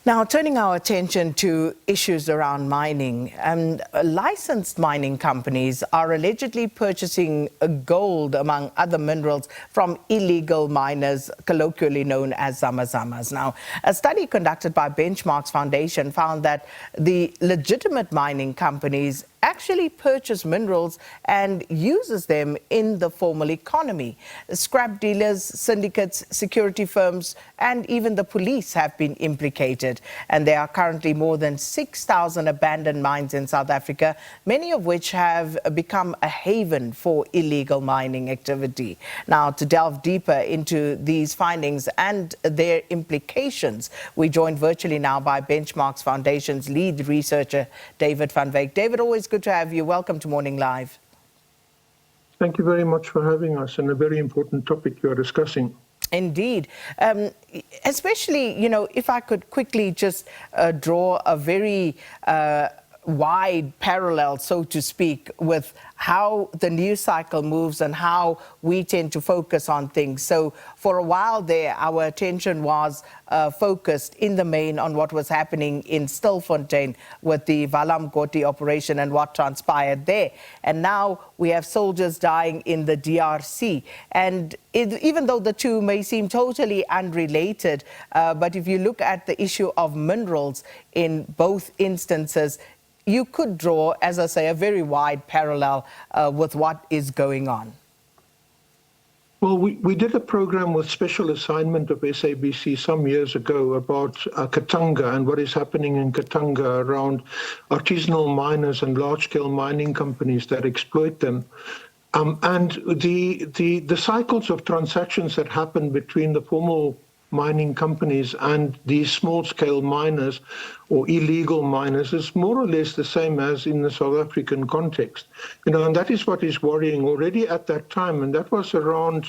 Now, turning our attention to issues around mining, licensed mining companies are allegedly purchasing gold, among other minerals, from illegal miners, colloquially known as zamazamas. Now, a study conducted by Benchmarks Foundation found that the legitimate mining companies actually purchase minerals and uses them in the formal economy. Scrap dealers, syndicates, security firms, and even the police have been implicated. And there are currently more than 6,000 abandoned mines in South Africa, many of which have become a haven for illegal mining activity. Now, to delve deeper into these findings and their implications, we're joined virtually now by Benchmarks Foundation's lead researcher, David van Wyk. David, always good to have you. Welcome to Morning Live. Thank you very much for having us, and a very important topic you are discussing. Indeed. Especially, if I could quickly just draw a very wide parallel, so to speak, with how the news cycle moves and how we tend to focus on things. So for a while there, our attention was focused in the main on what was happening in Stilfontein with the Valamgoti operation and what transpired there. And now we have soldiers dying in the DRC. And even though the two may seem totally unrelated, but if you look at the issue of minerals in both instances, you could draw, as I say, a very wide parallel with what is going on. Well, we did a program with special assignment of SABC some years ago about Katanga and what is happening in Katanga around artisanal miners and large-scale mining companies that exploit them. And the cycles of transactions that happen between the formal mining companies and these small-scale miners or illegal miners is more or less the same as in the South African context. And that is what is worrying already at that time, and that was around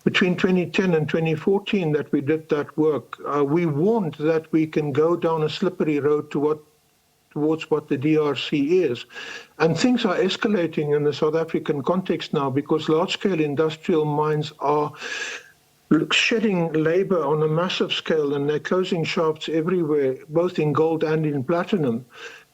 between 2010 and 2014 that we did that work. We warned that we can go down a slippery road towards what the DRC is. And things are escalating in the South African context now because large-scale industrial mines are shedding labor on a massive scale, and they're closing shafts everywhere, both in gold and in platinum.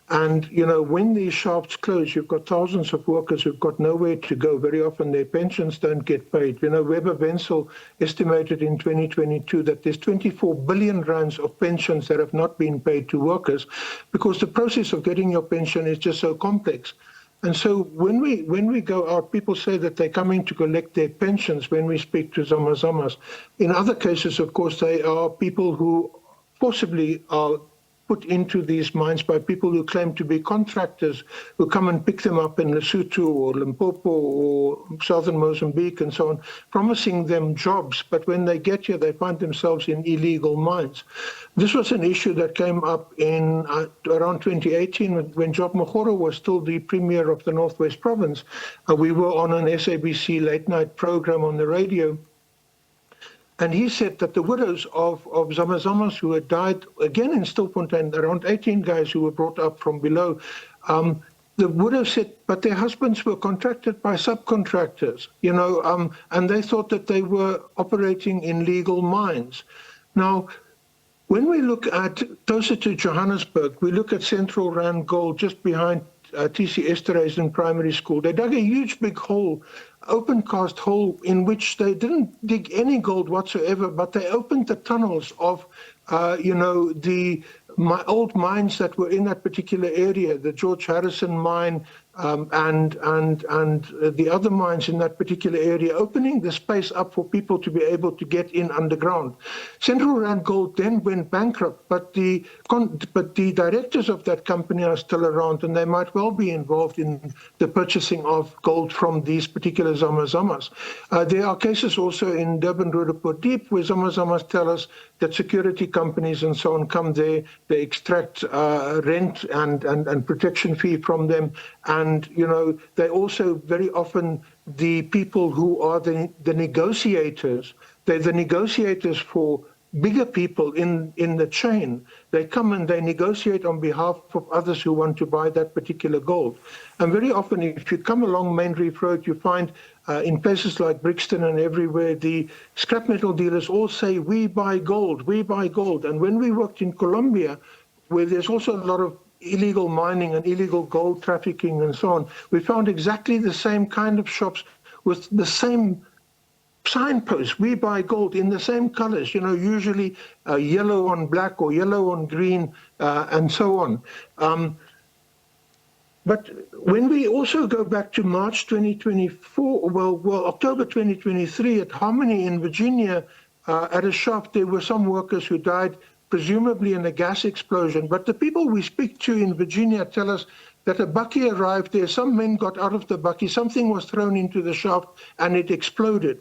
And, when these shafts close, you've got thousands of workers who've got nowhere to go. Very often their pensions don't get paid. Weber Wentzel estimated in 2022 that there's 24 billion rands of pensions that have not been paid to workers because the process of getting your pension is just so complex. And so when we go out, people say that they're coming to collect their pensions when we speak to zamazamas. In other cases, of course, they are people who possibly are put into these mines by people who claim to be contractors who come and pick them up in Lesotho or Limpopo or southern Mozambique and so on, promising them jobs. But when they get here, they find themselves in illegal mines. This was an issue that came up in around 2018 when Job Mogoro was still the premier of the Northwest Province. We were on an SABC late-night program on the radio. And he said that the widows of zamazamas who had died, again in Stilfontein, around 18 guys who were brought up from below, the widows said, but their husbands were contracted by subcontractors, and they thought that they were operating in legal mines. Now, when we look at closer to Johannesburg, we look at Central Rand Gold just behind TC Esterhuizen Primary School. They dug a huge big hole, open cast hole, in which they didn't dig any gold whatsoever, but they opened the tunnels of, my old mines that were in that particular area, the George Harrison mine and the other mines in that particular area, opening the space up for people to be able to get in underground. Central Rand Gold then went bankrupt, but the directors of that company are still around, and they might well be involved in the purchasing of gold from these particular zamazamas. There are cases also in Durban Roodepoort Deep where zamazamas tell us that security companies and so on come there, they extract rent and protection fee from them, and they also very often the people who are the negotiators. They're the negotiators for bigger people in the chain. They come and they negotiate on behalf of others who want to buy that particular gold. And very often, if you come along Main Reef Road, you find in places like Brixton and everywhere, the scrap metal dealers all say, we buy gold, we buy gold. And when we worked in Colombia, where there's also a lot of illegal mining and illegal gold trafficking and so on, we found exactly the same kind of shops with the same signposts, we buy gold, in the same colors, usually yellow on black or yellow on green, and so on. But when we also go back to March 2024, well, October 2023 at Harmony in Virginia, at a shop, there were some workers who died, presumably in a gas explosion. But the people we speak to in Virginia tell us that a bakkie arrived there, some men got out of the bakkie, something was thrown into the shaft, and it exploded.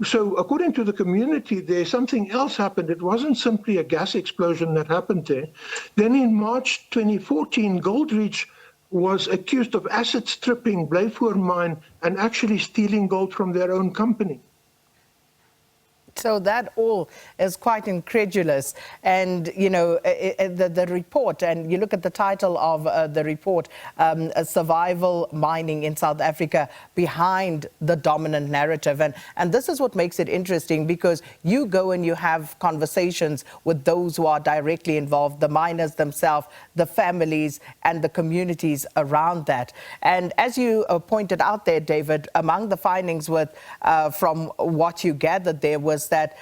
So according to the community there, something else happened. It wasn't simply a gas explosion that happened there. Then in March 2014, Goldreach was accused of acid stripping Blyvoor mine and actually stealing gold from their own company. So that all is quite incredulous. And, the report, and you look at the title of the report, Survival Mining in South Africa Behind the Dominant Narrative. And this is what makes it interesting, because you go and you have conversations with those who are directly involved, the miners themselves, the families and the communities around that. And as you pointed out there, David, among the findings from what you gathered there was that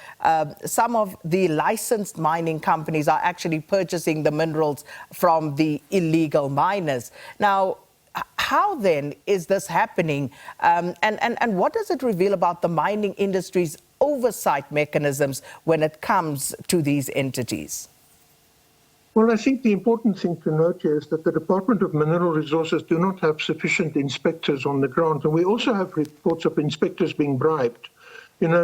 some of the licensed mining companies are actually purchasing the minerals from the illegal miners. Now, how then is this happening? And what does it reveal about the mining industry's oversight mechanisms when it comes to these entities? Well, I think the important thing to note here is that the Department of Mineral Resources do not have sufficient inspectors on the ground. And we also have reports of inspectors being bribed.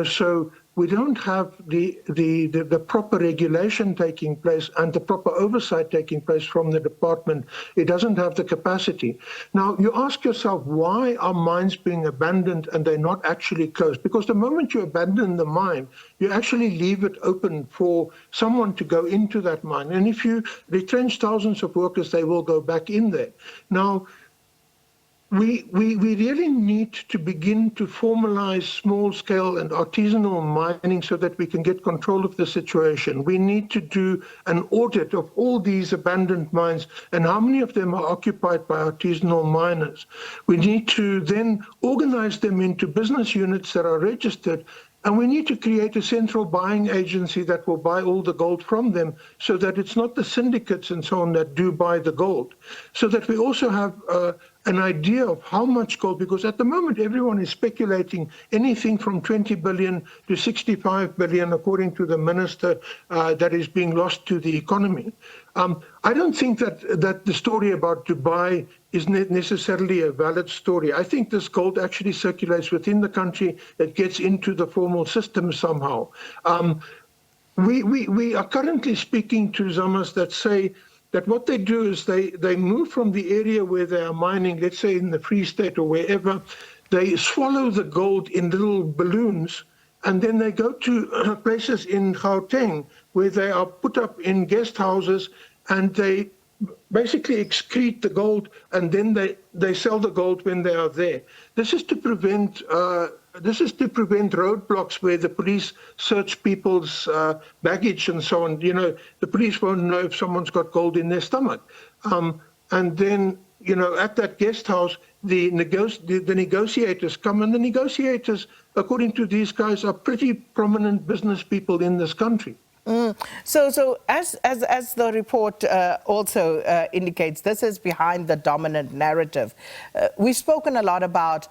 So we don't have the proper regulation taking place and the proper oversight taking place from the department. It doesn't have the capacity. Now, you ask yourself, why are mines being abandoned and they're not actually closed? Because the moment you abandon the mine, you actually leave it open for someone to go into that mine. And if you retrench thousands of workers, they will go back in there. Now, we really need to begin to formalize small-scale and artisanal mining so that we can get control of the situation. We need to do an audit of all these abandoned mines and how many of them are occupied by artisanal miners. We need to then organize them into business units that are registered, and we need to create a central buying agency that will buy all the gold from them, so that it's not the syndicates and so on that do buy the gold. So that we also have an idea of how much gold, because at the moment everyone is speculating anything from 20 billion to 65 billion, according to the minister, that is being lost to the economy. I don't think that the story about Dubai is necessarily a valid story. I think this gold actually circulates within the country. It gets into the formal system somehow. We are currently speaking to Zamas that say that what they do is they move from the area where they are mining, let's say in the Free State or wherever, they swallow the gold in little balloons, and then they go to places in Gauteng where they are put up in guest houses, and they basically excrete the gold, and then they sell the gold when they are there. This is to prevent roadblocks where the police search people's baggage and so on. The police won't know if someone's got gold in their stomach. And then, at that guest house, the negotiators come, and the negotiators, according to these guys, are pretty prominent business people in this country. So as the report also indicates, this is behind the dominant narrative. We've spoken a lot about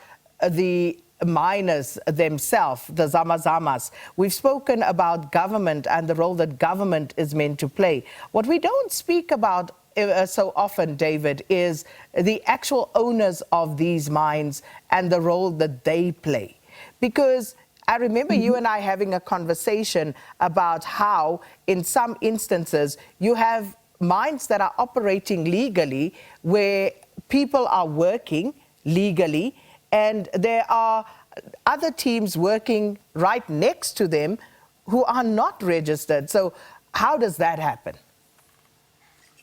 the miners themselves, the Zamazamas. We've spoken about government and the role that government is meant to play. What we don't speak about so often, David, is the actual owners of these mines and the role that they play. Because I remember you and I having a conversation about how, in some instances, you have mines that are operating legally, where people are working legally, and there are other teams working right next to them who are not registered. So how does that happen?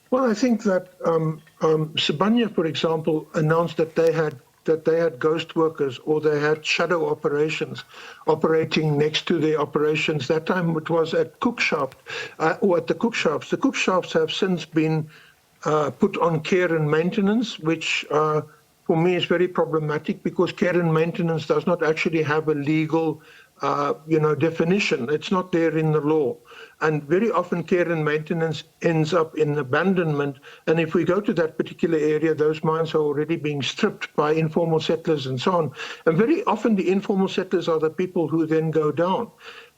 Well, I think that Sibanye, for example, announced that they had that they had ghost workers or they had shadow operations operating next to their operations. That time it was at Cookshaft, or at the Cookshafts. The Cookshafts have since been put on care and maintenance, which for me is very problematic because care and maintenance does not actually have a legal definition. It's not there in the law. And very often care and maintenance ends up in abandonment. And if we go to that particular area, those mines are already being stripped by informal settlers and so on. And very often the informal settlers are the people who then go down.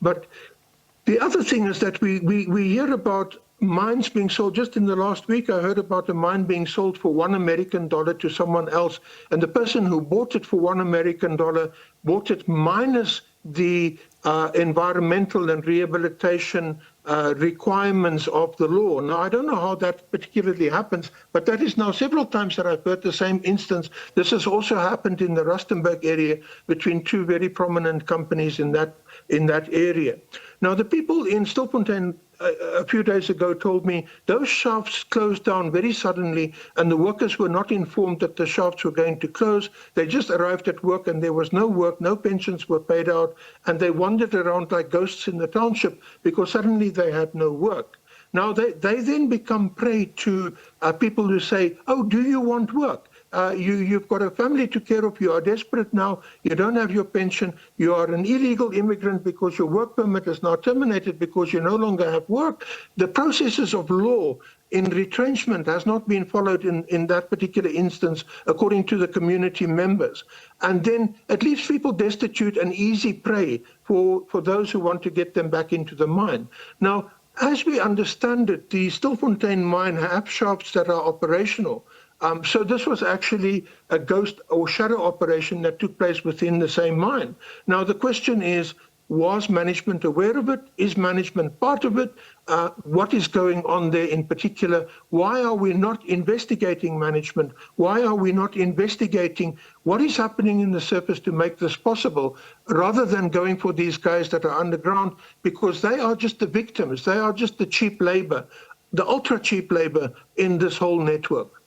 But the other thing is that we hear about mines being sold. Just in the last week, I heard about a mine being sold for $1 American to someone else. And the person who bought it for $1 American bought it minus the environmental and rehabilitation requirements of the law. Now, I don't know how that particularly happens, but that is now several times that I've heard the same instance. This has also happened in the Rustenburg area between two very prominent companies in that area. Now, the people in Stilfontein a few days ago told me those shafts closed down very suddenly and the workers were not informed that the shafts were going to close. They just arrived at work and there was no work, no pensions were paid out, and they wandered around like ghosts in the township because suddenly they had no work. Now, they then become prey to people who say, oh, do you want work? You've got a family to care of, you are desperate now, you don't have your pension, you are an illegal immigrant because your work permit is now terminated because you no longer have work. The processes of law in retrenchment has not been followed in that particular instance according to the community members. And then it leaves people destitute and easy prey for those who want to get them back into the mine. Now, as we understand it, the Stilfontein mine have shafts that are operational. So this was actually a ghost or shadow operation that took place within the same mine. Now, the question is, was management aware of it? Is management part of it? What is going on there in particular? Why are we not investigating management? Why are we not investigating what is happening in the surface to make this possible, rather than going for these guys that are underground, because they are just the victims. They are just the cheap labor, the ultra cheap labor in this whole network.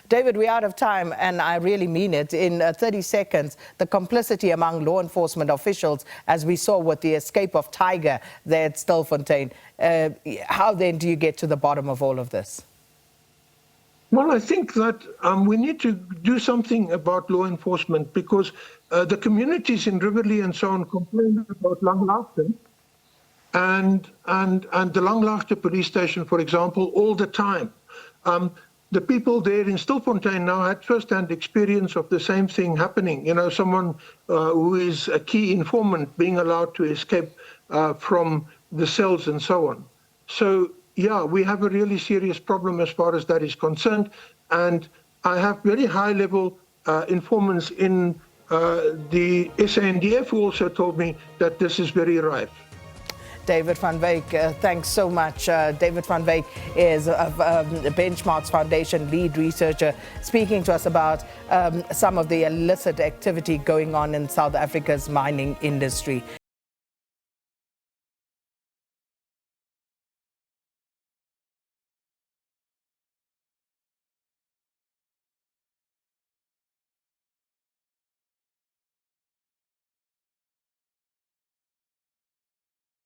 David, we're out of time, and I really mean it. In 30 seconds, the complicity among law enforcement officials, as we saw with the escape of Tiger there at Stilfontein, how then do you get to the bottom of all of this? Well, I think that we need to do something about law enforcement, because the communities in Riverlea and so on complain about Langlaagte and the Langlaagte police station, for example, all the time. The people there in Stilfontein now had first-hand experience of the same thing happening. You know, someone who is a key informant being allowed to escape from the cells and so on. So, yeah, we have a really serious problem as far as that is concerned. And I have very high-level informants in the SANDF who also told me that this is very rife. David van Wyk, thanks so much. David van Wyk is the Benchmarks Foundation lead researcher, speaking to us about some of the illicit activity going on in South Africa's mining industry.